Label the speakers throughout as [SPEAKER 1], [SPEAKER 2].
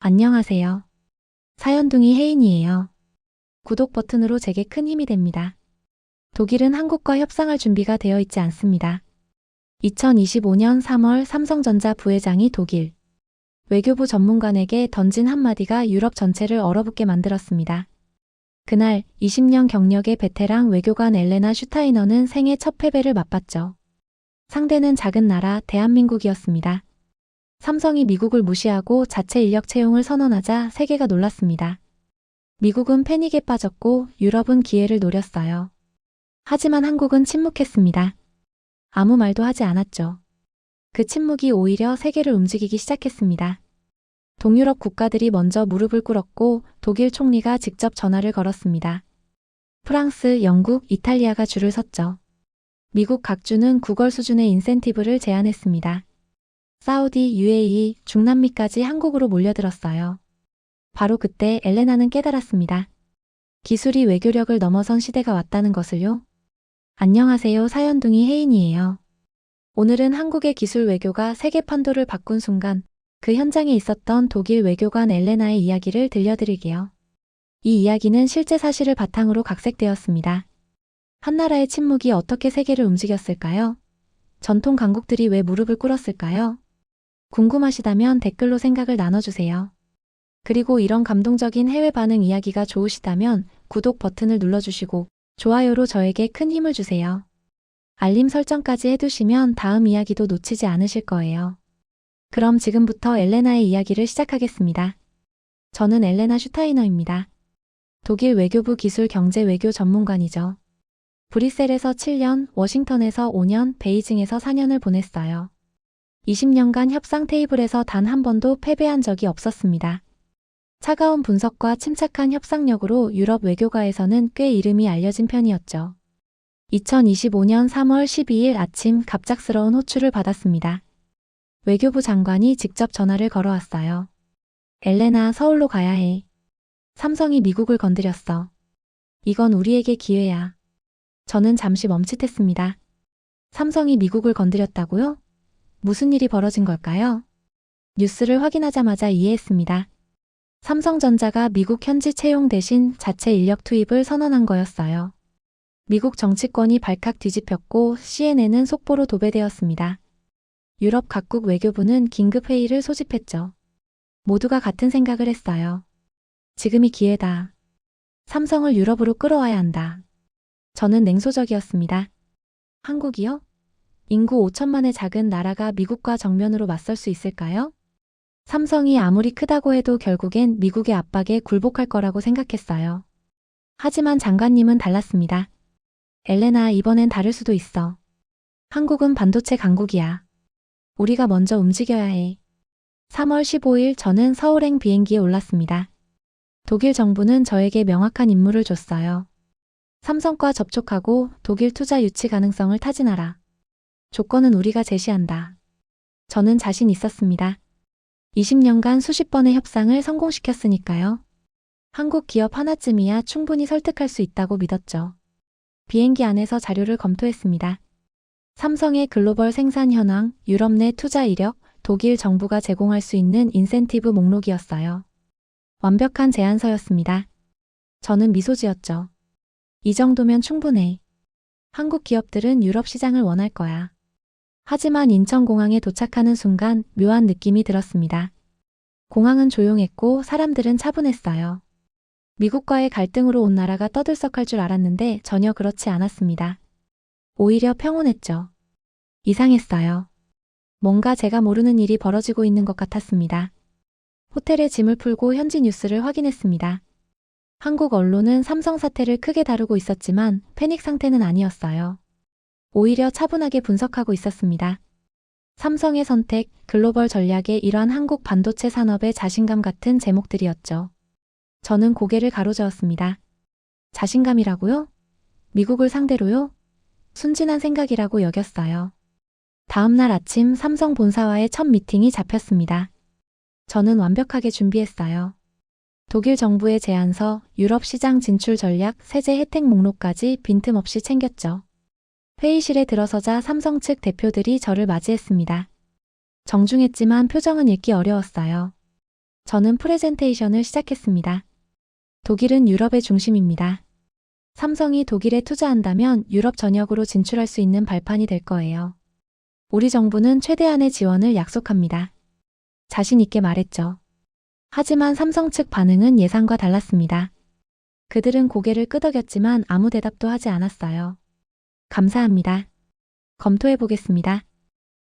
[SPEAKER 1] 안녕하세요. 사연둥이 혜인이에요. 구독 버튼으로 제게 큰 힘이 됩니다. 독일은 한국과 협상할 준비가 되어 있지 않습니다. 2025년 3월 삼성전자 부회장이 독일 외교부 전문관에게 던진 한마디가 유럽 전체를 얼어붙게 만들었습니다. 그날 20년 경력의 베테랑 외교관 엘레나 슈타이너는 생애 첫 패배를 맛봤죠. 상대는 작은 나라 대한민국이었습니다. 삼성이 미국을 무시하고 자체 인력 채용을 선언하자 세계가 놀랐습니다. 미국은 패닉에 빠졌고 유럽은 기회를 노렸어요. 하지만 한국은 침묵했습니다. 아무 말도 하지 않았죠. 그 침묵이 오히려 세계를 움직이기 시작했습니다. 동유럽 국가들이 먼저 무릎을 꿇었고 독일 총리가 직접 전화를 걸었습니다. 프랑스, 영국, 이탈리아가 줄을 섰죠. 미국 각주는 국월 수준의 인센티브를 제안했습니다. 사우디, UAE, 중남미까지 한국으로 몰려들었어요. 바로 그때 엘레나는 깨달았습니다. 기술이 외교력을 넘어선 시대가 왔다는 것을요. 안녕하세요, 사연둥이 혜인이에요. 오늘은 한국의 기술 외교가 세계 판도를 바꾼 순간 그 현장에 있었던 독일 외교관 엘레나의 이야기를 들려드릴게요. 이 이야기는 실제 사실을 바탕으로 각색되었습니다. 한나라의 침묵이 어떻게 세계를 움직였을까요? 전통 강국들이 왜 무릎을 꿇었을까요? 궁금하시다면 댓글로 생각을 나눠주세요. 그리고 이런 감동적인 해외 반응 이야기가 좋으시다면 구독 버튼을 눌러주시고 좋아요로 저에게 큰 힘을 주세요. 알림 설정까지 해두시면 다음 이야기도 놓치지 않으실 거예요. 그럼 지금부터 엘레나의 이야기를 시작하겠습니다. 저는 엘레나 슈타이너입니다. 독일 외교부 기술 경제 외교 전문관이죠. 브뤼셀에서 7년, 워싱턴에서 5년, 베이징에서 4년을 보냈어요. 20년간 협상 테이블에서 단 한 번도 패배한 적이 없었습니다. 차가운 분석과 침착한 협상력으로 유럽 외교가에서는 꽤 이름이 알려진 편이었죠. 2025년 3월 12일 아침 갑작스러운 호출을 받았습니다. 외교부 장관이 직접 전화를 걸어왔어요. 엘레나, 서울로 가야 해. 삼성이 미국을 건드렸어. 이건 우리에게 기회야. 저는 잠시 멈칫했습니다. 삼성이 미국을 건드렸다고요? 무슨 일이 벌어진 걸까요? 뉴스를 확인하자마자 이해했습니다. 삼성전자가 미국 현지 채용 대신 자체 인력 투입을 선언한 거였어요. 미국 정치권이 발칵 뒤집혔고 CNN은 속보로 도배되었습니다. 유럽 각국 외교부는 긴급 회의를 소집했죠. 모두가 같은 생각을 했어요. 지금이 기회다. 삼성을 유럽으로 끌어와야 한다. 저는 냉소적이었습니다. 한국이요? 인구 5천만의 작은 나라가 미국과 정면으로 맞설 수 있을까요? 삼성이 아무리 크다고 해도 결국엔 미국의 압박에 굴복할 거라고 생각했어요. 하지만 장관님은 달랐습니다. 엘레나, 이번엔 다를 수도 있어. 한국은 반도체 강국이야. 우리가 먼저 움직여야 해. 3월 15일 저는 서울행 비행기에 올랐습니다. 독일 정부는 저에게 명확한 임무를 줬어요. 삼성과 접촉하고 독일 투자 유치 가능성을 타진하라. 조건은 우리가 제시한다. 저는 자신 있었습니다. 20년간 수십 번의 협상을 성공시켰으니까요. 한국 기업 하나쯤이야 충분히 설득할 수 있다고 믿었죠. 비행기 안에서 자료를 검토했습니다. 삼성의 글로벌 생산 현황, 유럽 내 투자 이력, 독일 정부가 제공할 수 있는 인센티브 목록이었어요. 완벽한 제안서였습니다. 저는 미소 지었죠. 이 정도면 충분해. 한국 기업들은 유럽 시장을 원할 거야. 하지만 인천공항에 도착하는 순간 묘한 느낌이 들었습니다. 공항은 조용했고 사람들은 차분했어요. 미국과의 갈등으로 온 나라가 떠들썩할 줄 알았는데 전혀 그렇지 않았습니다. 오히려 평온했죠. 이상했어요. 뭔가 제가 모르는 일이 벌어지고 있는 것 같았습니다. 호텔에 짐을 풀고 현지 뉴스를 확인했습니다. 한국 언론은 삼성 사태를 크게 다루고 있었지만 패닉 상태는 아니었어요. 오히려 차분하게 분석하고 있었습니다. 삼성의 선택, 글로벌 전략의 일환 한국 반도체 산업의 자신감 같은 제목들이었죠. 저는 고개를 가로저었습니다. 자신감이라고요? 미국을 상대로요? 순진한 생각이라고 여겼어요. 다음 날 아침 삼성 본사와의 첫 미팅이 잡혔습니다. 저는 완벽하게 준비했어요. 독일 정부의 제안서, 유럽 시장 진출 전략, 세제 혜택 목록까지 빈틈없이 챙겼죠. 회의실에 들어서자 삼성 측 대표들이 저를 맞이했습니다. 정중했지만 표정은 읽기 어려웠어요. 저는 프레젠테이션을 시작했습니다. 독일은 유럽의 중심입니다. 삼성이 독일에 투자한다면 유럽 전역으로 진출할 수 있는 발판이 될 거예요. 우리 정부는 최대한의 지원을 약속합니다. 자신 있게 말했죠. 하지만 삼성 측 반응은 예상과 달랐습니다. 그들은 고개를 끄덕였지만 아무 대답도 하지 않았어요. 감사합니다. 검토해 보겠습니다.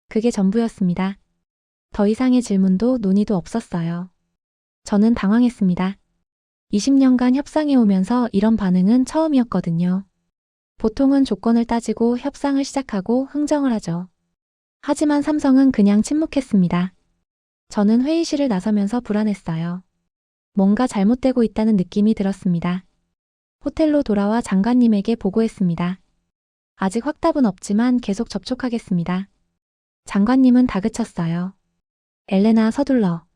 [SPEAKER 1] 그게 전부였습니다. 더 이상의 질문도 논의도 없었어요. 저는 당황했습니다. 20년간 협상해 오면서 이런 반응은 처음이었거든요. 보통은 조건을 따지고 협상을 시작하고 흥정을 하죠. 하지만 삼성은 그냥 침묵했습니다. 저는 회의실을 나서면서 불안했어요. 뭔가 잘못되고 있다는 느낌이 들었습니다. 호텔로 돌아와 장관님에게 보고했습니다. 아직 확답은 없지만 계속 접촉하겠습니다. 장관님은 다그쳤어요. 엘레나, 서둘러.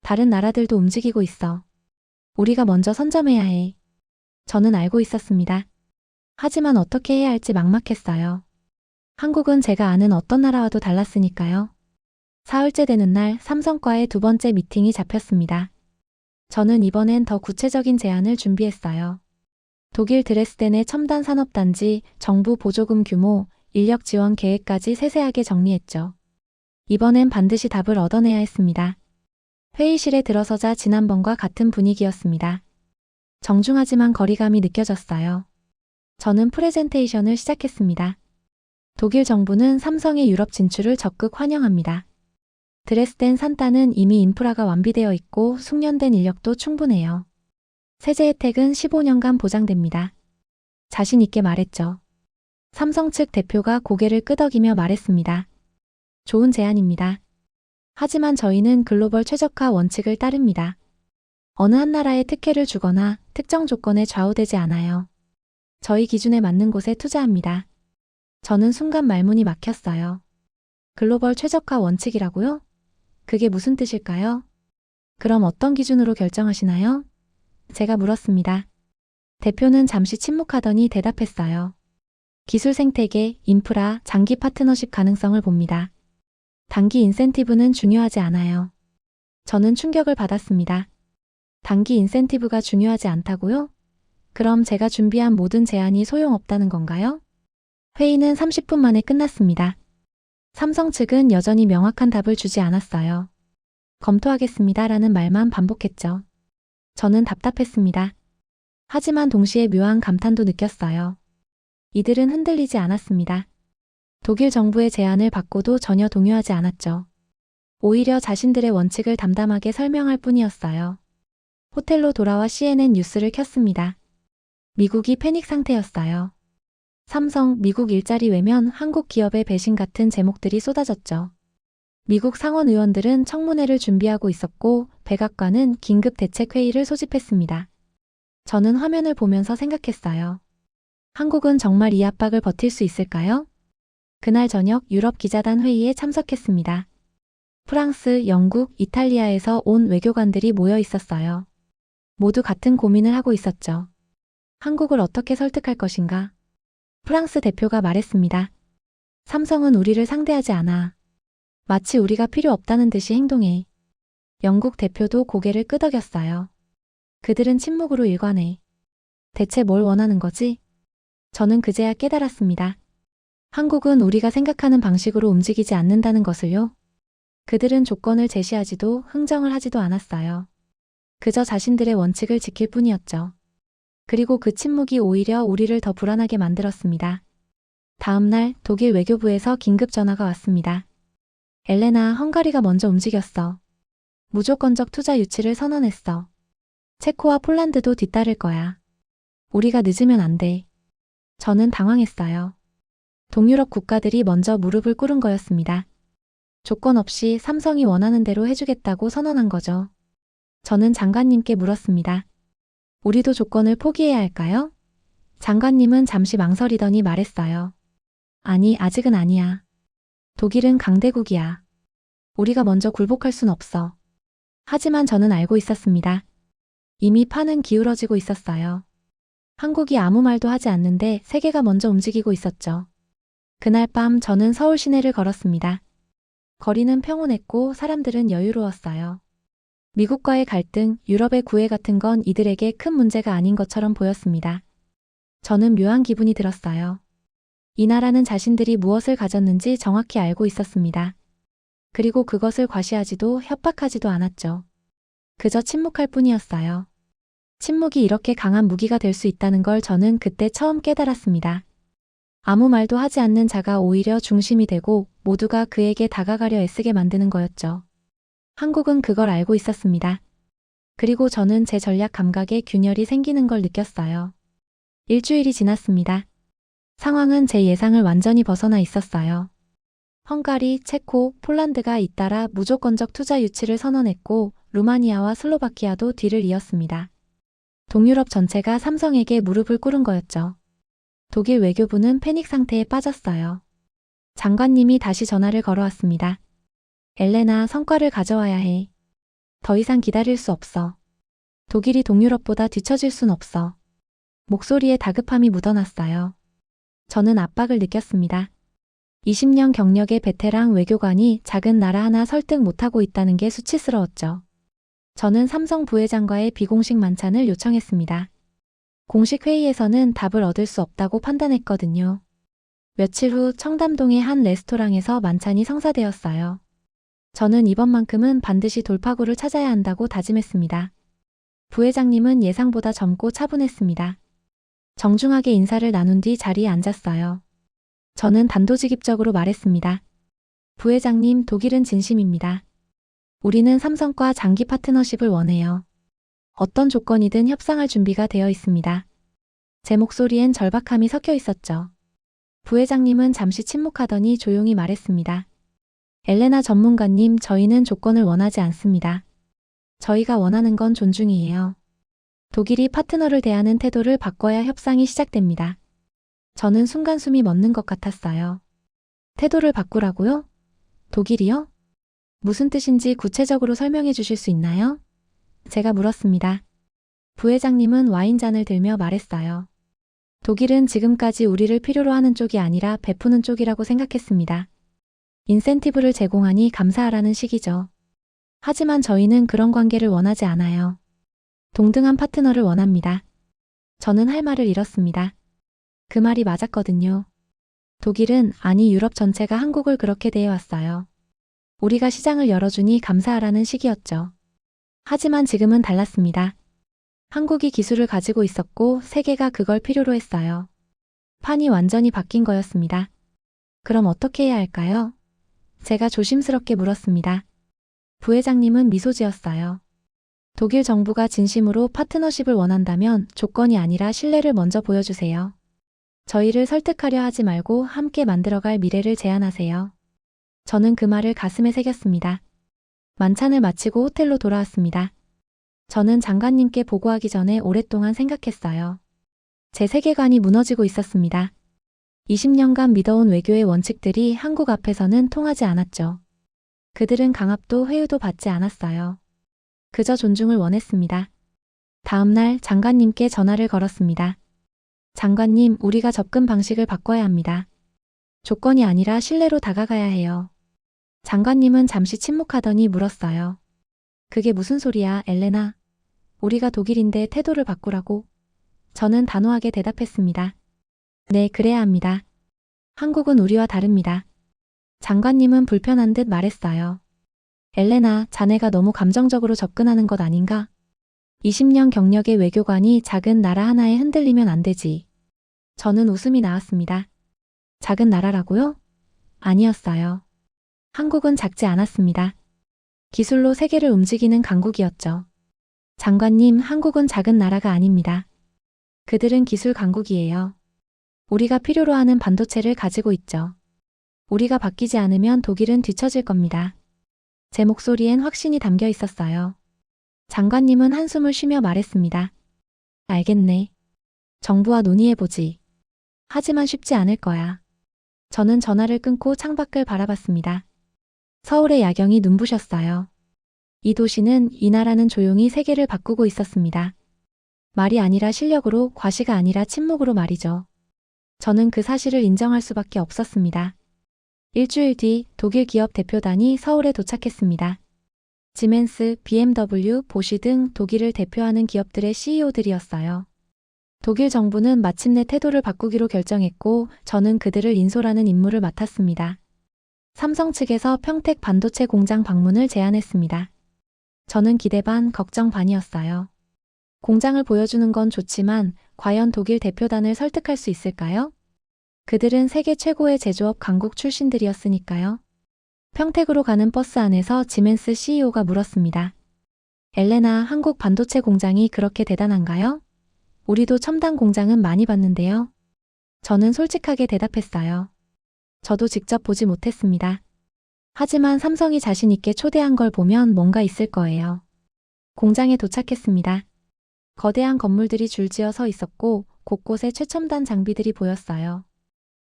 [SPEAKER 1] 다른 나라들도 움직이고 있어. 우리가 먼저 선점해야 해. 저는 알고 있었습니다. 하지만 어떻게 해야 할지 막막했어요. 한국은 제가 아는 어떤 나라와도 달랐으니까요. 사흘째 되는 날 삼성과의 두 번째 미팅이 잡혔습니다. 저는 이번엔 더 구체적인 제안을 준비했어요. 독일 드레스덴의 첨단 산업단지, 정부 보조금 규모, 인력 지원 계획까지 세세하게 정리했죠. 이번엔 반드시 답을 얻어내야 했습니다. 회의실에 들어서자 지난번과 같은 분위기였습니다. 정중하지만 거리감이 느껴졌어요. 저는 프레젠테이션을 시작했습니다. 독일 정부는 삼성의 유럽 진출을 적극 환영합니다. 드레스덴 산단은 이미 인프라가 완비되어 있고 숙련된 인력도 충분해요. 세제 혜택은 15년간 보장됩니다. 자신 있게 말했죠. 삼성 측 대표가 고개를 끄덕이며 말했습니다. 좋은 제안입니다. 하지만 저희는 글로벌 최적화 원칙을 따릅니다. 어느 한 나라에 특혜를 주거나 특정 조건에 좌우되지 않아요. 저희 기준에 맞는 곳에 투자합니다. 저는 순간 말문이 막혔어요. 글로벌 최적화 원칙이라고요? 그게 무슨 뜻일까요? 그럼 어떤 기준으로 결정하시나요? 제가 물었습니다. 대표는 잠시 침묵하더니 대답했어요. 기술 생태계, 인프라, 장기 파트너십 가능성을 봅니다. 단기 인센티브는 중요하지 않아요. 저는 충격을 받았습니다. 단기 인센티브가 중요하지 않다고요? 그럼 제가 준비한 모든 제안이 소용없다는 건가요? 회의는 30분 만에 끝났습니다. 삼성 측은 여전히 명확한 답을 주지 않았어요. 검토하겠습니다라는 말만 반복했죠. 저는 답답했습니다. 하지만 동시에 묘한 감탄도 느꼈어요. 이들은 흔들리지 않았습니다. 독일 정부의 제안을 받고도 전혀 동요하지 않았죠. 오히려 자신들의 원칙을 담담하게 설명할 뿐이었어요. 호텔로 돌아와 CNN 뉴스를 켰습니다. 미국이 패닉 상태였어요. 삼성, 미국 일자리 외면, 한국 기업의 배신 같은 제목들이 쏟아졌죠. 미국 상원 의원들은 청문회를 준비하고 있었고 백악관은 긴급 대책회의를 소집했습니다. 저는 화면을 보면서 생각했어요. 한국은 정말 이 압박을 버틸 수 있을까요? 그날 저녁 유럽 기자단 회의에 참석했습니다. 프랑스, 영국, 이탈리아에서 온 외교관들이 모여 있었어요. 모두 같은 고민을 하고 있었죠. 한국을 어떻게 설득할 것인가? 프랑스 대표가 말했습니다. 삼성은 우리를 상대하지 않아. 마치 우리가 필요 없다는 듯이 행동해. 영국 대표도 고개를 끄덕였어요. 그들은 침묵으로 일관해. 대체 뭘 원하는 거지? 저는 그제야 깨달았습니다. 한국은 우리가 생각하는 방식으로 움직이지 않는다는 것을요. 그들은 조건을 제시하지도 흥정을 하지도 않았어요. 그저 자신들의 원칙을 지킬 뿐이었죠. 그리고 그 침묵이 오히려 우리를 더 불안하게 만들었습니다. 다음 날 독일 외교부에서 긴급 전화가 왔습니다. 엘레나, 헝가리가 먼저 움직였어. 무조건적 투자 유치를 선언했어. 체코와 폴란드도 뒤따를 거야. 우리가 늦으면 안 돼. 저는 당황했어요. 동유럽 국가들이 먼저 무릎을 꿇은 거였습니다. 조건 없이 삼성이 원하는 대로 해주겠다고 선언한 거죠. 저는 장관님께 물었습니다. 우리도 조건을 포기해야 할까요? 장관님은 잠시 망설이더니 말했어요. 아니, 아직은 아니야. 독일은 강대국이야. 우리가 먼저 굴복할 순 없어. 하지만 저는 알고 있었습니다. 이미 판은 기울어지고 있었어요. 한국이 아무 말도 하지 않는데 세계가 먼저 움직이고 있었죠. 그날 밤 저는 서울 시내를 걸었습니다. 거리는 평온했고 사람들은 여유로웠어요. 미국과의 갈등, 유럽의 구애 같은 건 이들에게 큰 문제가 아닌 것처럼 보였습니다. 저는 묘한 기분이 들었어요. 이 나라는 자신들이 무엇을 가졌는지 정확히 알고 있었습니다. 그리고 그것을 과시하지도 협박하지도 않았죠. 그저 침묵할 뿐이었어요. 침묵이 이렇게 강한 무기가 될 수 있다는 걸 저는 그때 처음 깨달았습니다. 아무 말도 하지 않는 자가 오히려 중심이 되고 모두가 그에게 다가가려 애쓰게 만드는 거였죠. 한국은 그걸 알고 있었습니다. 그리고 저는 제 전략 감각에 균열이 생기는 걸 느꼈어요. 일주일이 지났습니다. 상황은 제 예상을 완전히 벗어나 있었어요. 헝가리, 체코, 폴란드가 잇따라 무조건적 투자 유치를 선언했고 루마니아와 슬로바키아도 뒤를 이었습니다. 동유럽 전체가 삼성에게 무릎을 꿇은 거였죠. 독일 외교부는 패닉 상태에 빠졌어요. 장관님이 다시 전화를 걸어왔습니다. 엘레나, 성과를 가져와야 해. 더 이상 기다릴 수 없어. 독일이 동유럽보다 뒤처질 순 없어. 목소리에 다급함이 묻어났어요. 저는 압박을 느꼈습니다. 20년 경력의 베테랑 외교관이 작은 나라 하나 설득 못하고 있다는 게 수치스러웠죠. 저는 삼성 부회장과의 비공식 만찬을 요청했습니다. 공식 회의에서는 답을 얻을 수 없다고 판단했거든요. 며칠 후 청담동의 한 레스토랑에서 만찬이 성사되었어요. 저는 이번만큼은 반드시 돌파구를 찾아야 한다고 다짐했습니다. 부회장님은 예상보다 젊고 차분했습니다. 정중하게 인사를 나눈 뒤 자리에 앉았어요. 저는 단도직입적으로 말했습니다. 부회장님, 독일은 진심입니다. 우리는 삼성과 장기 파트너십을 원해요. 어떤 조건이든 협상할 준비가 되어 있습니다. 제 목소리엔 절박함이 섞여 있었죠. 부회장님은 잠시 침묵하더니 조용히 말했습니다. 엘레나 전문가님, 저희는 조건을 원하지 않습니다. 저희가 원하는 건 존중이에요. 독일이 파트너를 대하는 태도를 바꿔야 협상이 시작됩니다. 저는 순간 숨이 멎는 것 같았어요. 태도를 바꾸라고요? 독일이요? 무슨 뜻인지 구체적으로 설명해 주실 수 있나요? 제가 물었습니다. 부회장님은 와인잔을 들며 말했어요. 독일은 지금까지 우리를 필요로 하는 쪽이 아니라 베푸는 쪽이라고 생각했습니다. 인센티브를 제공하니 감사하라는 식이죠. 하지만 저희는 그런 관계를 원하지 않아요. 동등한 파트너를 원합니다. 저는 할 말을 잃었습니다. 그 말이 맞았거든요. 독일은, 아니 유럽 전체가 한국을 그렇게 대해왔어요. 우리가 시장을 열어주니 감사하라는 식이었죠. 하지만 지금은 달랐습니다. 한국이 기술을 가지고 있었고 세계가 그걸 필요로 했어요. 판이 완전히 바뀐 거였습니다. 그럼 어떻게 해야 할까요? 제가 조심스럽게 물었습니다. 부회장님은 미소 지었어요. 독일 정부가 진심으로 파트너십을 원한다면 조건이 아니라 신뢰를 먼저 보여주세요. 저희를 설득하려 하지 말고 함께 만들어갈 미래를 제안하세요. 저는 그 말을 가슴에 새겼습니다. 만찬을 마치고 호텔로 돌아왔습니다. 저는 장관님께 보고하기 전에 오랫동안 생각했어요. 제 세계관이 무너지고 있었습니다. 20년간 믿어온 외교의 원칙들이 한국 앞에서는 통하지 않았죠. 그들은 강압도 회유도 받지 않았어요. 그저 존중을 원했습니다. 다음 날 장관님께 전화를 걸었습니다. 장관님, 우리가 접근 방식을 바꿔야 합니다. 조건이 아니라 신뢰로 다가가야 해요. 장관님은 잠시 침묵하더니 물었어요. 그게 무슨 소리야, 엘레나? 우리가 독일인데 태도를 바꾸라고? 저는 단호하게 대답했습니다. 네, 그래야 합니다. 한국은 우리와 다릅니다. 장관님은 불편한 듯 말했어요. 엘레나, 자네가 너무 감정적으로 접근하는 것 아닌가? 20년 경력의 외교관이 작은 나라 하나에 흔들리면 안 되지. 저는 웃음이 나왔습니다. 작은 나라라고요? 아니었어요. 한국은 작지 않았습니다. 기술로 세계를 움직이는 강국이었죠. 장관님, 한국은 작은 나라가 아닙니다. 그들은 기술 강국이에요. 우리가 필요로 하는 반도체를 가지고 있죠. 우리가 바뀌지 않으면 독일은 뒤처질 겁니다. 제 목소리엔 확신이 담겨 있었어요. 장관님은 한숨을 쉬며 말했습니다. 알겠네. 정부와 논의해보지. 하지만 쉽지 않을 거야. 저는 전화를 끊고 창밖을 바라봤습니다. 서울의 야경이 눈부셨어요. 이 도시는, 이 나라는 조용히 세계를 바꾸고 있었습니다. 말이 아니라 실력으로, 과시가 아니라 침묵으로 말이죠. 저는 그 사실을 인정할 수밖에 없었습니다. 일주일 뒤 독일 기업 대표단이 서울에 도착했습니다. 지멘스, BMW, 보쉬 등 독일을 대표하는 기업들의 CEO들이었어요. 독일 정부는 마침내 태도를 바꾸기로 결정했고 저는 그들을 인솔하는 임무를 맡았습니다. 삼성 측에서 평택 반도체 공장 방문을 제안했습니다. 저는 기대 반, 걱정 반이었어요. 공장을 보여주는 건 좋지만 과연 독일 대표단을 설득할 수 있을까요? 그들은 세계 최고의 제조업 강국 출신들이었으니까요. 평택으로 가는 버스 안에서 지멘스 CEO가 물었습니다. 엘레나, 한국 반도체 공장이 그렇게 대단한가요? 우리도 첨단 공장은 많이 봤는데요. 저는 솔직하게 대답했어요. 저도 직접 보지 못했습니다. 하지만 삼성이 자신 있게 초대한 걸 보면 뭔가 있을 거예요. 공장에 도착했습니다. 거대한 건물들이 줄지어 서 있었고 곳곳에 최첨단 장비들이 보였어요.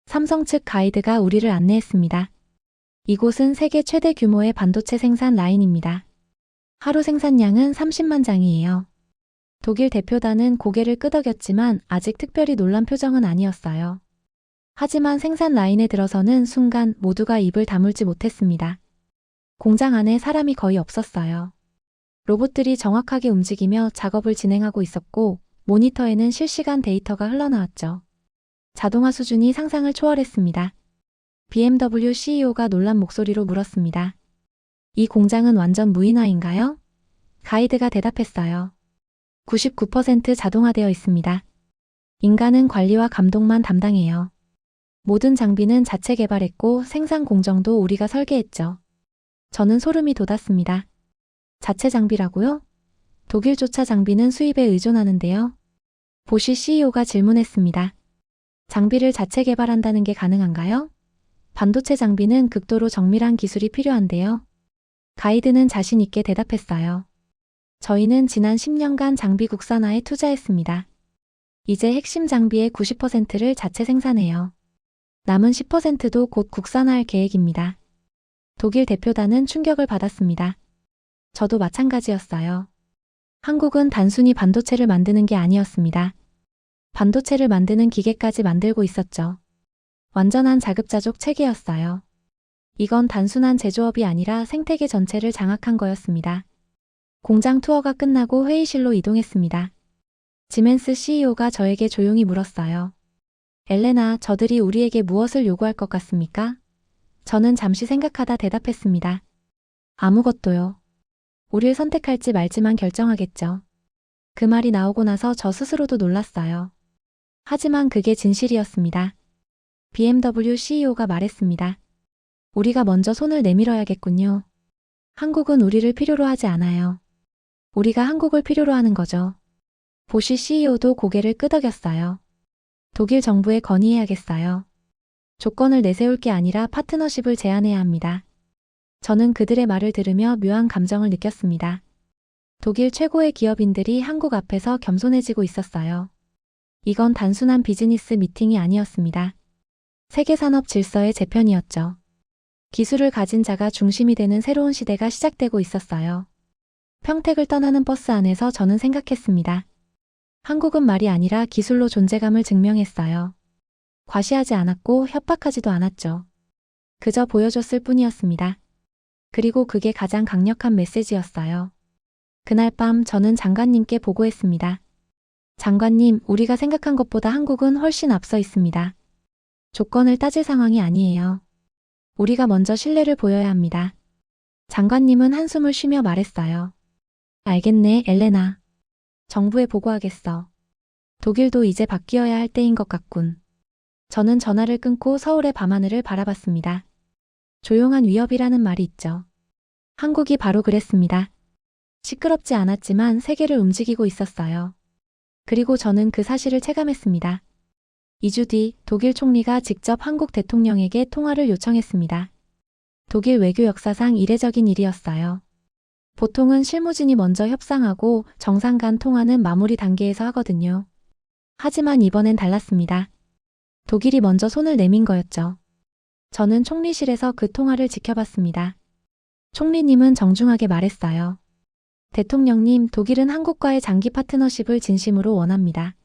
[SPEAKER 1] 삼성 측 가이드가 우리를 안내했습니다. 이곳은 세계 최대 규모의 반도체 생산 라인입니다. 하루 생산량은 30만 장이에요. 독일 대표단은 고개를 끄덕였지만 아직 특별히 놀란 표정은 아니었어요. 하지만 생산 라인에 들어서는 순간 모두가 입을 다물지 못했습니다. 공장 안에 사람이 거의 없었어요. 로봇들이 정확하게 움직이며 작업을 진행하고 있었고 모니터에는 실시간 데이터가 흘러나왔죠. 자동화 수준이 상상을 초월했습니다. BMW CEO가 놀란 목소리로 물었습니다. 이 공장은 완전 무인화인가요? 가이드가 대답했어요. 99% 자동화되어 있습니다. 인간은 관리와 감독만 담당해요. 모든 장비는 자체 개발했고 생산 공정도 우리가 설계했죠. 저는 소름이 돋았습니다. 자체 장비라고요? 독일조차 장비는 수입에 의존하는데요. 보쉬 CEO가 질문했습니다. 장비를 자체 개발한다는 게 가능한가요? 반도체 장비는 극도로 정밀한 기술이 필요한데요. 가이드는 자신 있게 대답했어요. 저희는 지난 10년간 장비 국산화에 투자했습니다. 이제 핵심 장비의 90%를 자체 생산해요. 남은 10%도 곧 국산화할 계획입니다. 독일 대표단은 충격을 받았습니다. 저도 마찬가지였어요. 한국은 단순히 반도체를 만드는 게 아니었습니다. 반도체를 만드는 기계까지 만들고 있었죠. 완전한 자급자족 체계였어요. 이건 단순한 제조업이 아니라 생태계 전체를 장악한 거였습니다. 공장 투어가 끝나고 회의실로 이동했습니다. 지멘스 CEO가 저에게 조용히 물었어요. 엘레나, 저들이 우리에게 무엇을 요구할 것 같습니까? 저는 잠시 생각하다 대답했습니다. 아무것도요. 우릴 선택할지 말지만 결정하겠죠. 그 말이 나오고 나서 저 스스로도 놀랐어요. 하지만 그게 진실이었습니다. BMW CEO가 말했습니다. 우리가 먼저 손을 내밀어야겠군요. 한국은 우리를 필요로 하지 않아요. 우리가 한국을 필요로 하는 거죠. 보쉬 CEO도 고개를 끄덕였어요. 독일 정부에 건의해야겠어요. 조건을 내세울 게 아니라 파트너십을 제안해야 합니다. 저는 그들의 말을 들으며 묘한 감정을 느꼈습니다. 독일 최고의 기업인들이 한국 앞에서 겸손해지고 있었어요. 이건 단순한 비즈니스 미팅이 아니었습니다. 세계산업 질서의 재편이었죠. 기술을 가진 자가 중심이 되는 새로운 시대가 시작되고 있었어요. 평택을 떠나는 버스 안에서 저는 생각했습니다. 한국은 말이 아니라 기술로 존재감을 증명했어요. 과시하지 않았고 협박하지도 않았죠. 그저 보여줬을 뿐이었습니다. 그리고 그게 가장 강력한 메시지였어요. 그날 밤 저는 장관님께 보고했습니다. 장관님, 우리가 생각한 것보다 한국은 훨씬 앞서 있습니다. 조건을 따질 상황이 아니에요. 우리가 먼저 신뢰를 보여야 합니다. 장관님은 한숨을 쉬며 말했어요. 알겠네, 엘레나. 정부에 보고하겠어. 독일도 이제 바뀌어야 할 때인 것 같군. 저는 전화를 끊고 서울의 밤하늘을 바라봤습니다. 조용한 위협이라는 말이 있죠. 한국이 바로 그랬습니다. 시끄럽지 않았지만 세계를 움직이고 있었어요. 그리고 저는 그 사실을 체감했습니다. 2주 뒤 독일 총리가 직접 한국 대통령에게 통화를 요청했습니다. 독일 외교 역사상 이례적인 일이었어요. 보통은 실무진이 먼저 협상하고 정상 간 통화는 마무리 단계에서 하거든요. 하지만 이번엔 달랐습니다. 독일이 먼저 손을 내민 거였죠. 저는 총리실에서 그 통화를 지켜봤습니다. 총리님은 정중하게 말했어요. 대통령님, 독일은 한국과의 장기 파트너십을 진심으로 원합니다.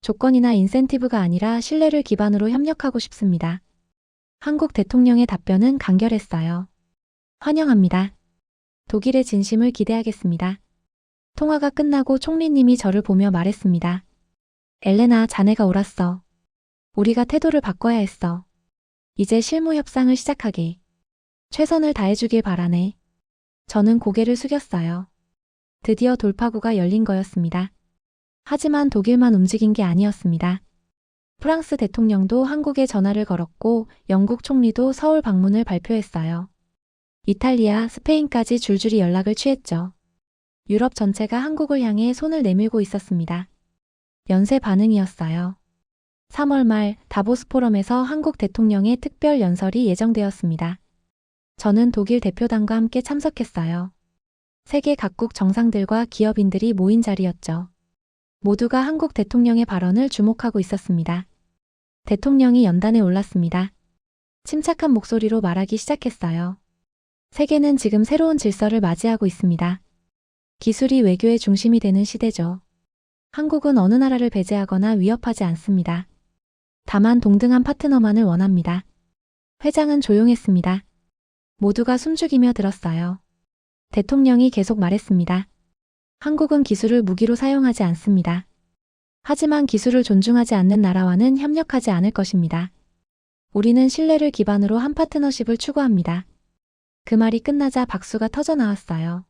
[SPEAKER 1] 조건이나 인센티브가 아니라 신뢰를 기반으로 협력하고 싶습니다. 한국 대통령의 답변은 간결했어요. 환영합니다. 독일의 진심을 기대하겠습니다. 통화가 끝나고 총리님이 저를 보며 말했습니다. 엘레나, 자네가 옳았어. 우리가 태도를 바꿔야 했어. 이제 실무 협상을 시작하게. 최선을 다해주길 바라네. 저는 고개를 숙였어요. 드디어 돌파구가 열린 거였습니다. 하지만 독일만 움직인 게 아니었습니다. 프랑스 대통령도 한국에 전화를 걸었고 영국 총리도 서울 방문을 발표했어요. 이탈리아, 스페인까지 줄줄이 연락을 취했죠. 유럽 전체가 한국을 향해 손을 내밀고 있었습니다. 연쇄 반응이었어요. 3월 말 다보스 포럼에서 한국 대통령의 특별 연설이 예정되었습니다. 저는 독일 대표단과 함께 참석했어요. 세계 각국 정상들과 기업인들이 모인 자리였죠. 모두가 한국 대통령의 발언을 주목하고 있었습니다. 대통령이 연단에 올랐습니다. 침착한 목소리로 말하기 시작했어요. 세계는 지금 새로운 질서를 맞이하고 있습니다. 기술이 외교의 중심이 되는 시대죠. 한국은 어느 나라를 배제하거나 위협하지 않습니다. 다만 동등한 파트너만을 원합니다. 회장은 조용했습니다. 모두가 숨죽이며 들었어요. 대통령이 계속 말했습니다. 한국은 기술을 무기로 사용하지 않습니다. 하지만 기술을 존중하지 않는 나라와는 협력하지 않을 것입니다. 우리는 신뢰를 기반으로 한 파트너십을 추구합니다. 그 말이 끝나자 박수가 터져 나왔어요.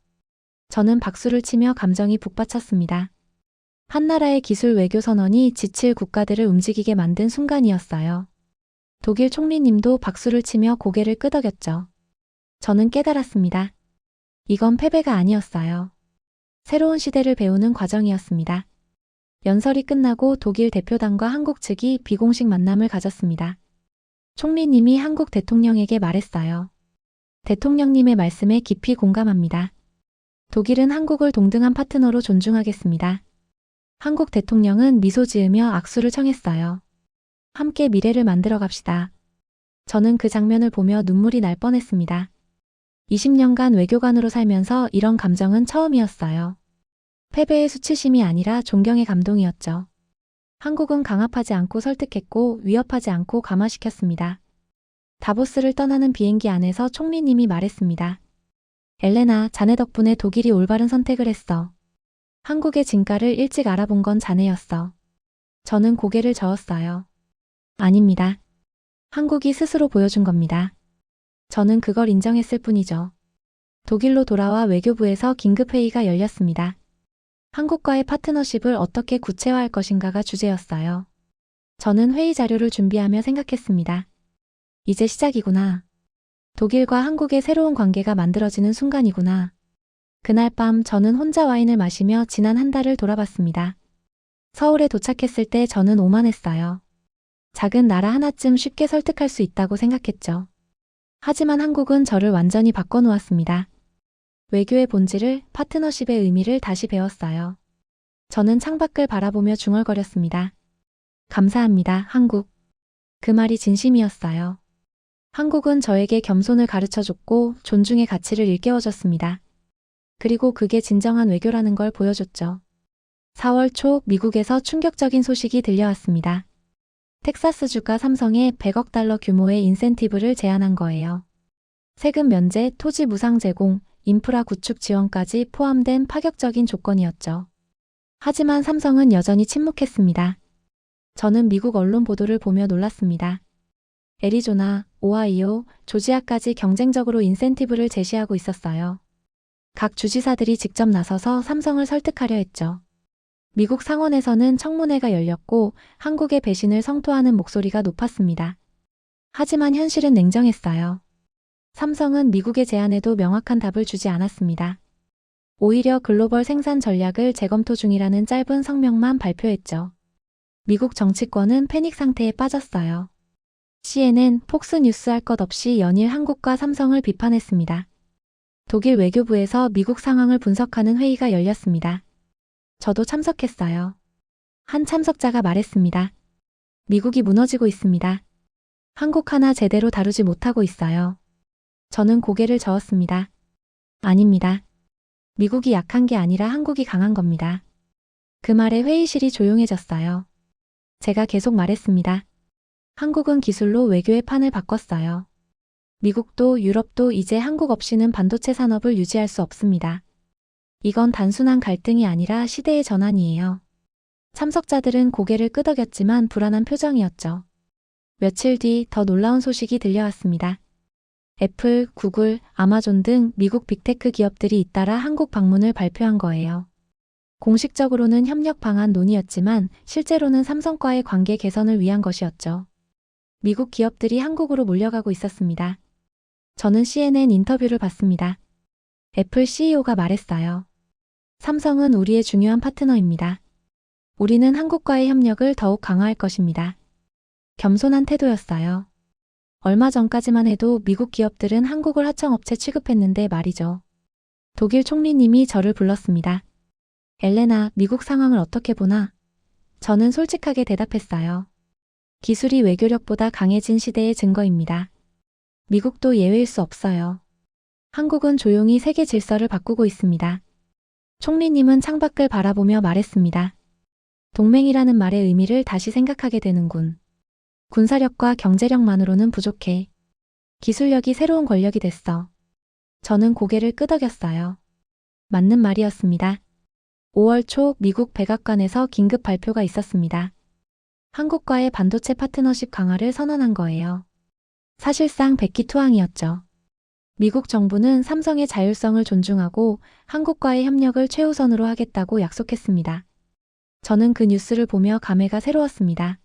[SPEAKER 1] 저는 박수를 치며 감정이 북받쳤습니다. 한 나라의 기술 외교 선언이 지칠 국가들을 움직이게 만든 순간이었어요. 독일 총리님도 박수를 치며 고개를 끄덕였죠. 저는 깨달았습니다. 이건 패배가 아니었어요. 새로운 시대를 배우는 과정이었습니다. 연설이 끝나고 독일 대표단과 한국 측이 비공식 만남을 가졌습니다. 총리님이 한국 대통령에게 말했어요. 대통령님의 말씀에 깊이 공감합니다. 독일은 한국을 동등한 파트너로 존중하겠습니다. 한국 대통령은 미소 지으며 악수를 청했어요. 함께 미래를 만들어 갑시다. 저는 그 장면을 보며 눈물이 날 뻔했습니다. 20년간 외교관으로 살면서 이런 감정은 처음이었어요. 패배의 수치심이 아니라 존경의 감동이었죠. 한국은 강압하지 않고 설득했고 위협하지 않고 감화시켰습니다. 다보스를 떠나는 비행기 안에서 총리님이 말했습니다. 엘레나, 자네 덕분에 독일이 올바른 선택을 했어. 한국의 진가를 일찍 알아본 건 자네였어. 저는 고개를 저었어요. 아닙니다. 한국이 스스로 보여준 겁니다. 저는 그걸 인정했을 뿐이죠. 독일로 돌아와 외교부에서 긴급회의가 열렸습니다. 한국과의 파트너십을 어떻게 구체화할 것인가가 주제였어요. 저는 회의 자료를 준비하며 생각했습니다. 이제 시작이구나. 독일과 한국의 새로운 관계가 만들어지는 순간이구나. 그날 밤 저는 혼자 와인을 마시며 지난 한 달을 돌아봤습니다. 서울에 도착했을 때 저는 오만했어요. 작은 나라 하나쯤 쉽게 설득할 수 있다고 생각했죠. 하지만 한국은 저를 완전히 바꿔놓았습니다. 외교의 본질을, 파트너십의 의미를 다시 배웠어요. 저는 창밖을 바라보며 중얼거렸습니다. 감사합니다, 한국. 그 말이 진심이었어요. 한국은 저에게 겸손을 가르쳐줬고 존중의 가치를 일깨워줬습니다. 그리고 그게 진정한 외교라는 걸 보여줬죠. 4월 초 미국에서 충격적인 소식이 들려왔습니다. 텍사스주가 삼성에 100억 달러 규모의 인센티브를 제안한 거예요. 세금 면제, 토지 무상 제공, 인프라 구축 지원까지 포함된 파격적인 조건이었죠. 하지만 삼성은 여전히 침묵했습니다. 저는 미국 언론 보도를 보며 놀랐습니다. 애리조나, 오하이오, 조지아까지 경쟁적으로 인센티브를 제시하고 있었어요. 각 주지사들이 직접 나서서 삼성을 설득하려 했죠. 미국 상원에서는 청문회가 열렸고 한국의 배신을 성토하는 목소리가 높았습니다. 하지만 현실은 냉정했어요. 삼성은 미국의 제안에도 명확한 답을 주지 않았습니다. 오히려 글로벌 생산 전략을 재검토 중이라는 짧은 성명만 발표했죠. 미국 정치권은 패닉 상태에 빠졌어요. CNN, 폭스뉴스 할 것 없이 연일 한국과 삼성을 비판했습니다. 독일 외교부에서 미국 상황을 분석하는 회의가 열렸습니다. 저도 참석했어요. 한 참석자가 말했습니다. 미국이 무너지고 있습니다. 한국 하나 제대로 다루지 못하고 있어요. 저는 고개를 저었습니다. 아닙니다. 미국이 약한 게 아니라 한국이 강한 겁니다. 그 말에 회의실이 조용해졌어요. 제가 계속 말했습니다. 한국은 기술로 외교의 판을 바꿨어요. 미국도 유럽도 이제 한국 없이는 반도체 산업을 유지할 수 없습니다. 이건 단순한 갈등이 아니라 시대의 전환이에요. 참석자들은 고개를 끄덕였지만 불안한 표정이었죠. 며칠 뒤 더 놀라운 소식이 들려왔습니다. 애플, 구글, 아마존 등 미국 빅테크 기업들이 잇따라 한국 방문을 발표한 거예요. 공식적으로는 협력 방안 논의였지만 실제로는 삼성과의 관계 개선을 위한 것이었죠. 미국 기업들이 한국으로 몰려가고 있었습니다. 저는 CNN 인터뷰를 봤습니다. 애플 CEO가 말했어요. 삼성은 우리의 중요한 파트너입니다. 우리는 한국과의 협력을 더욱 강화할 것입니다. 겸손한 태도였어요. 얼마 전까지만 해도 미국 기업들은 한국을 하청업체 취급했는데 말이죠. 독일 총리님이 저를 불렀습니다. 엘레나, 미국 상황을 어떻게 보나? 저는 솔직하게 대답했어요. 기술이 외교력보다 강해진 시대의 증거입니다. 미국도 예외일 수 없어요. 한국은 조용히 세계 질서를 바꾸고 있습니다. 총리님은 창밖을 바라보며 말했습니다. 동맹이라는 말의 의미를 다시 생각하게 되는군. 군사력과 경제력만으로는 부족해. 기술력이 새로운 권력이 됐어. 저는 고개를 끄덕였어요. 맞는 말이었습니다. 5월 초 미국 백악관에서 긴급 발표가 있었습니다. 한국과의 반도체 파트너십 강화를 선언한 거예요. 사실상 백기투항이었죠. 미국 정부는 삼성의 자율성을 존중하고 한국과의 협력을 최우선으로 하겠다고 약속했습니다. 저는 그 뉴스를 보며 감회가 새로웠습니다.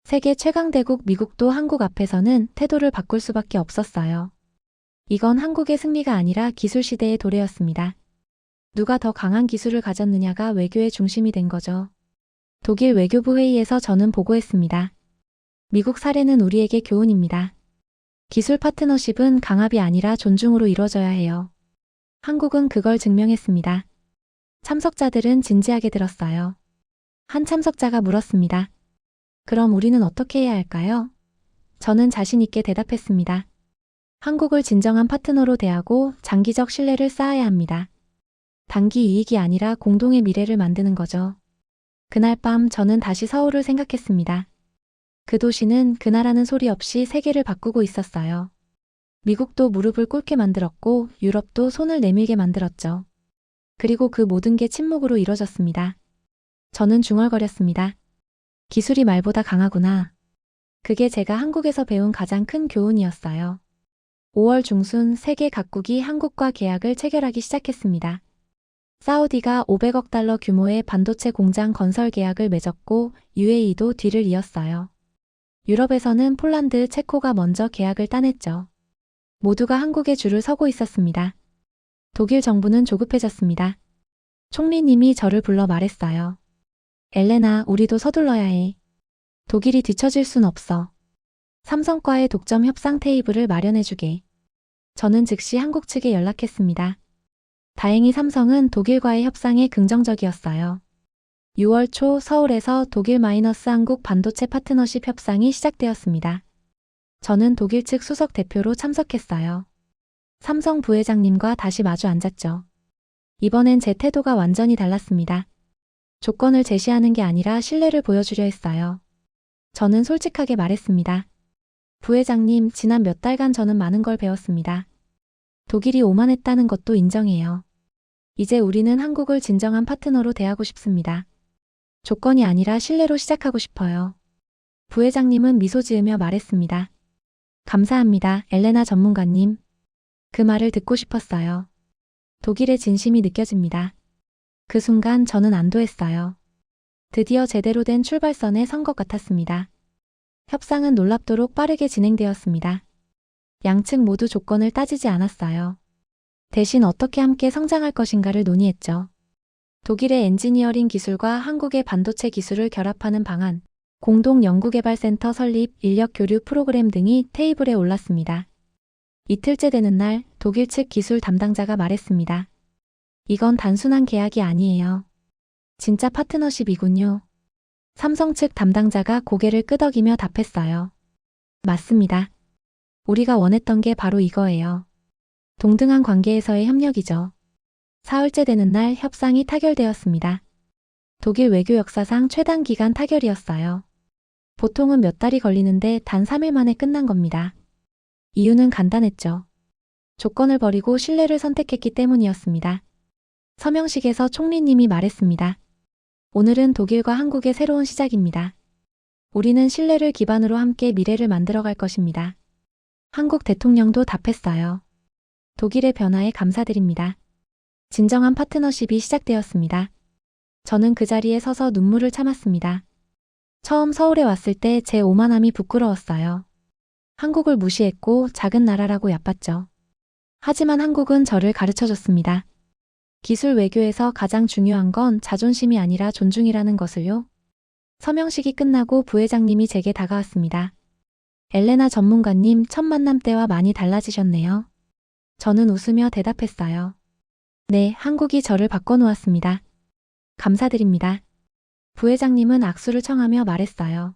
[SPEAKER 1] 세계 최강대국 미국도 한국 앞에서는 태도를 바꿀 수밖에 없었어요. 이건 한국의 승리가 아니라 기술 시대의 도래였습니다. 누가 더 강한 기술을 가졌느냐가 외교의 중심이 된 거죠. 독일 외교부 회의에서 저는 보고했습니다. 미국 사례는 우리에게 교훈입니다. 기술 파트너십은 강압이 아니라 존중으로 이루어져야 해요. 한국은 그걸 증명했습니다. 참석자들은 진지하게 들었어요. 한 참석자가 물었습니다. 그럼 우리는 어떻게 해야 할까요? 저는 자신 있게 대답했습니다. 한국을 진정한 파트너로 대하고 장기적 신뢰를 쌓아야 합니다. 단기 이익이 아니라 공동의 미래를 만드는 거죠. 그날 밤 저는 다시 서울을 생각했습니다. 그 도시는 그나라는 소리 없이 세계를 바꾸고 있었어요. 미국도 무릎을 꿇게 만들었고 유럽도 손을 내밀게 만들었죠. 그리고 그 모든 게 침묵으로 이뤄졌습니다. 저는 중얼거렸습니다. 기술이 말보다 강하구나. 그게 제가 한국에서 배운 가장 큰 교훈이었어요. 5월 중순 세계 각국이 한국과 계약을 체결하기 시작했습니다. 사우디가 500억 달러 규모의 반도체 공장 건설 계약을 맺었고 UAE도 뒤를 이었어요. 유럽에서는 폴란드, 체코가 먼저 계약을 따냈죠. 모두가 한국에 줄을 서고 있었습니다. 독일 정부는 조급해졌습니다. 총리님이 저를 불러 말했어요. 엘레나, 우리도 서둘러야 해. 독일이 뒤처질 순 없어. 삼성과의 독점 협상 테이블을 마련해주게. 저는 즉시 한국 측에 연락했습니다. 다행히 삼성은 독일과의 협상에 긍정적이었어요. 6월 초 서울에서 독일-한국 반도체 파트너십 협상이 시작되었습니다. 저는 독일 측 수석 대표로 참석했어요. 삼성 부회장님과 다시 마주 앉았죠. 이번엔 제 태도가 완전히 달랐습니다. 조건을 제시하는 게 아니라 신뢰를 보여주려 했어요. 저는 솔직하게 말했습니다. 부회장님, 지난 몇 달간 저는 많은 걸 배웠습니다. 독일이 오만했다는 것도 인정해요. 이제 우리는 한국을 진정한 파트너로 대하고 싶습니다. 조건이 아니라 신뢰로 시작하고 싶어요. 부회장님은 미소 지으며 말했습니다. 감사합니다, 엘레나 전문가님. 그 말을 듣고 싶었어요. 독일의 진심이 느껴집니다. 그 순간 저는 안도했어요. 드디어 제대로 된 출발선에 선 것 같았습니다. 협상은 놀랍도록 빠르게 진행되었습니다. 양측 모두 조건을 따지지 않았어요. 대신 어떻게 함께 성장할 것인가를 논의했죠. 독일의 엔지니어링 기술과 한국의 반도체 기술을 결합하는 방안, 공동 연구개발센터 설립, 인력 교류 프로그램 등이 테이블에 올랐습니다. 이틀째 되는 날 독일 측 기술 담당자가 말했습니다. 이건 단순한 계약이 아니에요. 진짜 파트너십이군요. 삼성 측 담당자가 고개를 끄덕이며 답했어요. 맞습니다. 우리가 원했던 게 바로 이거예요. 동등한 관계에서의 협력이죠. 사흘째 되는 날 협상이 타결되었습니다. 독일 외교 역사상 최단 기간 타결이었어요. 보통은 몇 달이 걸리는데 단 3일 만에 끝난 겁니다. 이유는 간단했죠. 조건을 버리고 신뢰를 선택했기 때문이었습니다. 서명식에서 총리님이 말했습니다. 오늘은 독일과 한국의 새로운 시작입니다. 우리는 신뢰를 기반으로 함께 미래를 만들어갈 것입니다. 한국 대통령도 답했어요. 독일의 변화에 감사드립니다. 진정한 파트너십이 시작되었습니다. 저는 그 자리에 서서 눈물을 참았습니다. 처음 서울에 왔을 때 제 오만함이 부끄러웠어요. 한국을 무시했고 작은 나라라고 얕봤죠. 하지만 한국은 저를 가르쳐줬습니다. 기술 외교에서 가장 중요한 건 자존심이 아니라 존중이라는 것을요. 서명식이 끝나고 부회장님이 제게 다가왔습니다. 엘레나 전문가님, 첫 만남 때와 많이 달라지셨네요. 저는 웃으며 대답했어요. 네, 한국이 저를 바꿔놓았습니다. 감사드립니다. 부회장님은 악수를 청하며 말했어요.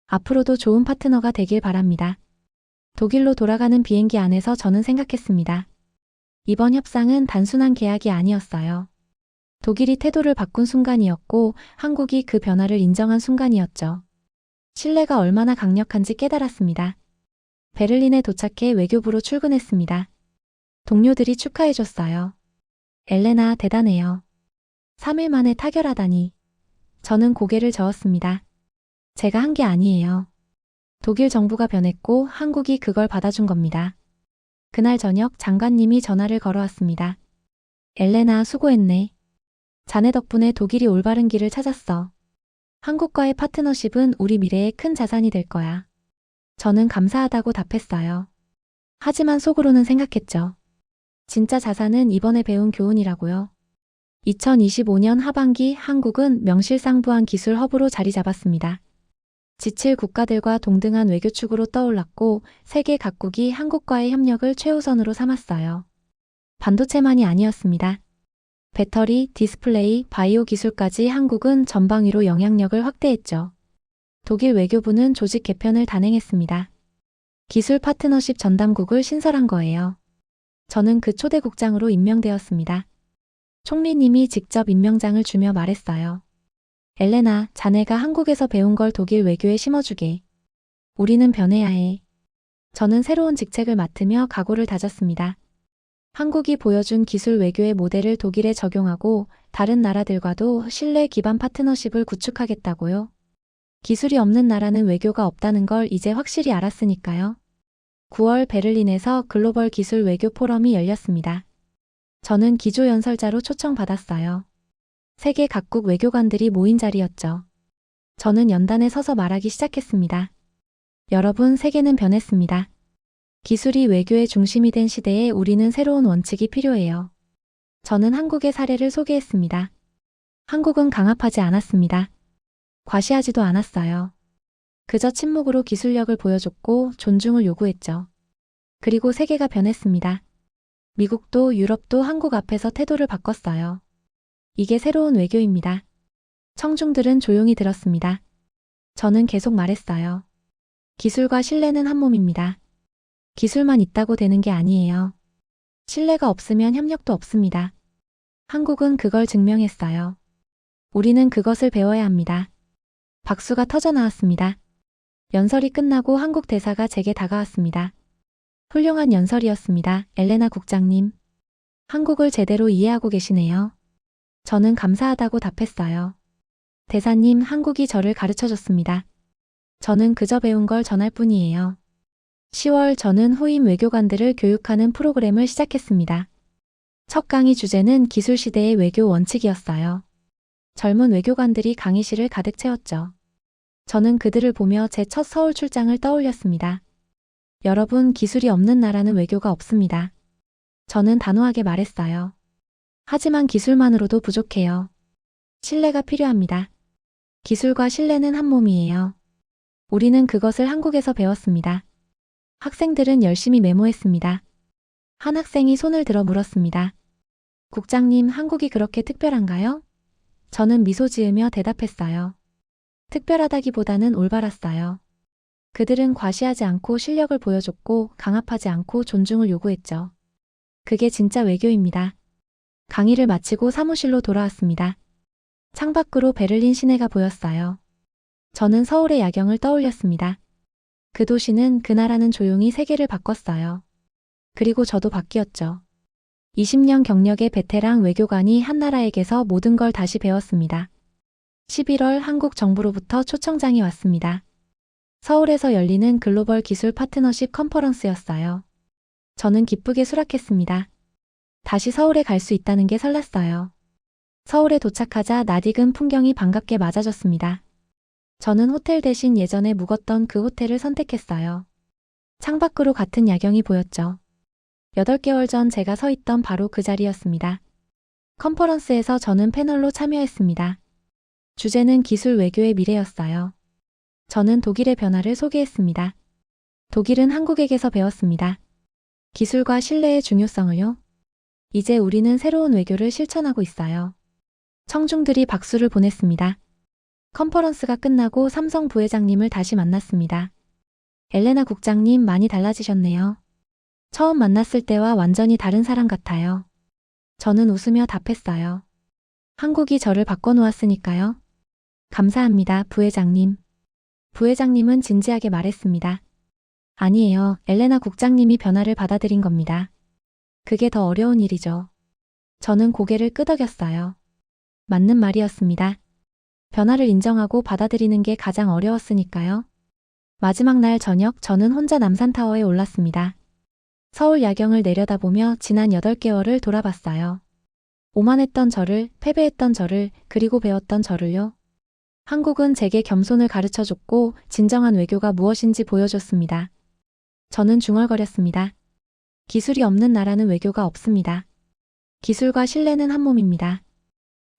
[SPEAKER 1] 앞으로도 좋은 파트너가 되길 바랍니다. 독일로 돌아가는 비행기 안에서 저는 생각했습니다. 이번 협상은 단순한 계약이 아니었어요. 독일이 태도를 바꾼 순간이었고 한국이 그 변화를 인정한 순간이었죠. 신뢰가 얼마나 강력한지 깨달았습니다. 베를린에 도착해 외교부로 출근했습니다. 동료들이 축하해줬어요. 엘레나, 대단해요. 3일 만에 타결하다니. 저는 고개를 저었습니다. 제가 한 게 아니에요. 독일 정부가 변했고 한국이 그걸 받아준 겁니다. 그날 저녁 장관님이 전화를 걸어왔습니다. 엘레나, 수고했네. 자네 덕분에 독일이 올바른 길을 찾았어. 한국과의 파트너십은 우리 미래의 큰 자산이 될 거야. 저는 감사하다고 답했어요. 하지만 속으로는 생각했죠. 진짜 자산은 이번에 배운 교훈이라고요. 2025년 하반기 한국은 명실상부한 기술 허브로 자리 잡았습니다. G7 국가들과 동등한 외교축으로 떠올랐고 세계 각국이 한국과의 협력을 최우선으로 삼았어요. 반도체만이 아니었습니다. 배터리, 디스플레이, 바이오 기술까지 한국은 전방위로 영향력을 확대했죠. 독일 외교부는 조직 개편을 단행했습니다. 기술 파트너십 전담국을 신설한 거예요. 저는 그 초대국장으로 임명되었습니다. 총리님이 직접 임명장을 주며 말했어요. 엘레나, 자네가 한국에서 배운 걸 독일 외교에 심어주게. 우리는 변해야 해. 저는 새로운 직책을 맡으며 각오를 다졌습니다. 한국이 보여준 기술 외교의 모델을 독일에 적용하고 다른 나라들과도 신뢰 기반 파트너십을 구축하겠다고요. 기술이 없는 나라는 외교가 없다는 걸 이제 확실히 알았으니까요. 9월 베를린에서 글로벌 기술 외교 포럼이 열렸습니다. 저는 기조연설자로 초청받았어요. 세계 각국 외교관들이 모인 자리였죠. 저는 연단에 서서 말하기 시작했습니다. 여러분, 세계는 변했습니다. 기술이 외교의 중심이 된 시대에 우리는 새로운 원칙이 필요해요. 저는 한국의 사례를 소개했습니다. 한국은 강압하지 않았습니다. 과시하지도 않았어요. 그저 침묵으로 기술력을 보여줬고 존중을 요구했죠. 그리고 세계가 변했습니다. 미국도 유럽도 한국 앞에서 태도를 바꿨어요. 이게 새로운 외교입니다. 청중들은 조용히 들었습니다. 저는 계속 말했어요. 기술과 신뢰는 한 몸입니다. 기술만 있다고 되는 게 아니에요. 신뢰가 없으면 협력도 없습니다. 한국은 그걸 증명했어요. 우리는 그것을 배워야 합니다. 박수가 터져 나왔습니다. 연설이 끝나고 한국 대사가 제게 다가왔습니다. 훌륭한 연설이었습니다, 엘레나 국장님. 한국을 제대로 이해하고 계시네요. 저는 감사하다고 답했어요. 대사님, 한국이 저를 가르쳐줬습니다. 저는 그저 배운 걸 전할 뿐이에요. 10월 저는 후임 외교관들을 교육하는 프로그램을 시작했습니다. 첫 강의 주제는 기술 시대의 외교 원칙이었어요. 젊은 외교관들이 강의실을 가득 채웠죠. 저는 그들을 보며 제 첫 서울 출장을 떠올렸습니다. 여러분, 기술이 없는 나라는 외교가 없습니다. 저는 단호하게 말했어요. 하지만 기술만으로도 부족해요. 신뢰가 필요합니다. 기술과 신뢰는 한 몸이에요. 우리는 그것을 한국에서 배웠습니다. 학생들은 열심히 메모했습니다. 한 학생이 손을 들어 물었습니다. 국장님, 한국이 그렇게 특별한가요? 저는 미소 지으며 대답했어요. 특별하다기보다는 올바랐어요. 그들은 과시하지 않고 실력을 보여줬고 강압하지 않고 존중을 요구했죠. 그게 진짜 외교입니다. 강의를 마치고 사무실로 돌아왔습니다. 창밖으로 베를린 시내가 보였어요. 저는 서울의 야경을 떠올렸습니다. 그 도시는 그 나라는 조용히 세계를 바꿨어요. 그리고 저도 바뀌었죠. 20년 경력의 베테랑 외교관이 한 나라에게서 모든 걸 다시 배웠습니다. 11월 한국 정부로부터 초청장이 왔습니다. 서울에서 열리는 글로벌 기술 파트너십 컨퍼런스였어요. 저는 기쁘게 수락했습니다. 다시 서울에 갈 수 있다는 게 설렜어요. 서울에 도착하자 낯익은 풍경이 반갑게 맞아줬습니다. 저는 호텔 대신 예전에 묵었던 그 호텔을 선택했어요. 창밖으로 같은 야경이 보였죠. 8개월 전 제가 서 있던 바로 그 자리였습니다. 컨퍼런스에서 저는 패널로 참여했습니다. 주제는 기술 외교의 미래였어요. 저는 독일의 변화를 소개했습니다. 독일은 한국에게서 배웠습니다. 기술과 신뢰의 중요성을요. 이제 우리는 새로운 외교를 실천하고 있어요. 청중들이 박수를 보냈습니다. 컨퍼런스가 끝나고 삼성 부회장님을 다시 만났습니다. 엘레나 국장님 많이 달라지셨네요. 처음 만났을 때와 완전히 다른 사람 같아요. 저는 웃으며 답했어요. 한국이 저를 바꿔놓았으니까요. 감사합니다, 부회장님. 부회장님은 진지하게 말했습니다. 아니에요, 엘레나 국장님이 변화를 받아들인 겁니다. 그게 더 어려운 일이죠. 저는 고개를 끄덕였어요. 맞는 말이었습니다. 변화를 인정하고 받아들이는 게 가장 어려웠으니까요. 마지막 날 저녁 저는 혼자 남산타워에 올랐습니다. 서울 야경을 내려다보며 지난 8개월을 돌아봤어요. 오만했던 저를, 패배했던 저를, 그리고 배웠던 저를요. 한국은 제게 겸손을 가르쳐줬고 진정한 외교가 무엇인지 보여줬습니다. 저는 중얼거렸습니다. 기술이 없는 나라는 외교가 없습니다. 기술과 신뢰는 한 몸입니다.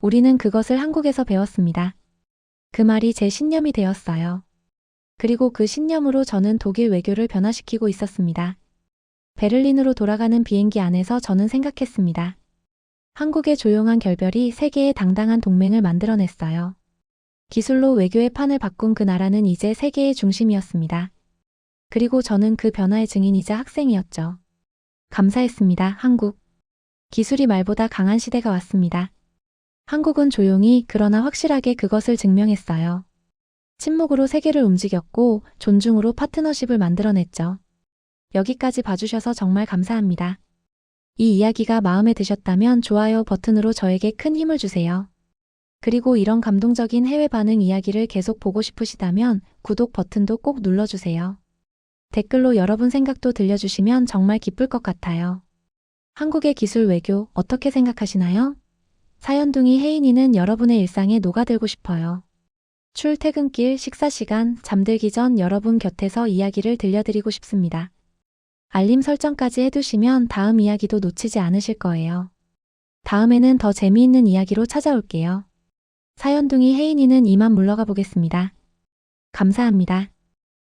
[SPEAKER 1] 우리는 그것을 한국에서 배웠습니다. 그 말이 제 신념이 되었어요. 그리고 그 신념으로 저는 독일 외교를 변화시키고 있었습니다. 베를린으로 돌아가는 비행기 안에서 저는 생각했습니다. 한국의 조용한 결별이 세계의 당당한 동맹을 만들어냈어요. 기술로 외교의 판을 바꾼 그 나라는 이제 세계의 중심이었습니다. 그리고 저는 그 변화의 증인이자 학생이었죠. 감사했습니다, 한국. 기술이 말보다 강한 시대가 왔습니다. 한국은 조용히 그러나 확실하게 그것을 증명했어요. 침묵으로 세계를 움직였고 존중으로 파트너십을 만들어냈죠. 여기까지 봐주셔서 정말 감사합니다. 이 이야기가 마음에 드셨다면 좋아요 버튼으로 저에게 큰 힘을 주세요. 그리고 이런 감동적인 해외 반응 이야기를 계속 보고 싶으시다면 구독 버튼도 꼭 눌러주세요. 댓글로 여러분 생각도 들려주시면 정말 기쁠 것 같아요. 한국의 기술 외교 어떻게 생각하시나요? 사연둥이 혜인이는 여러분의 일상에 녹아들고 싶어요. 출퇴근길, 식사 시간, 잠들기 전 여러분 곁에서 이야기를 들려드리고 싶습니다. 알림 설정까지 해두시면 다음 이야기도 놓치지 않으실 거예요. 다음에는 더 재미있는 이야기로 찾아올게요. 사연둥이 혜인이는 이만 물러가 보겠습니다. 감사합니다.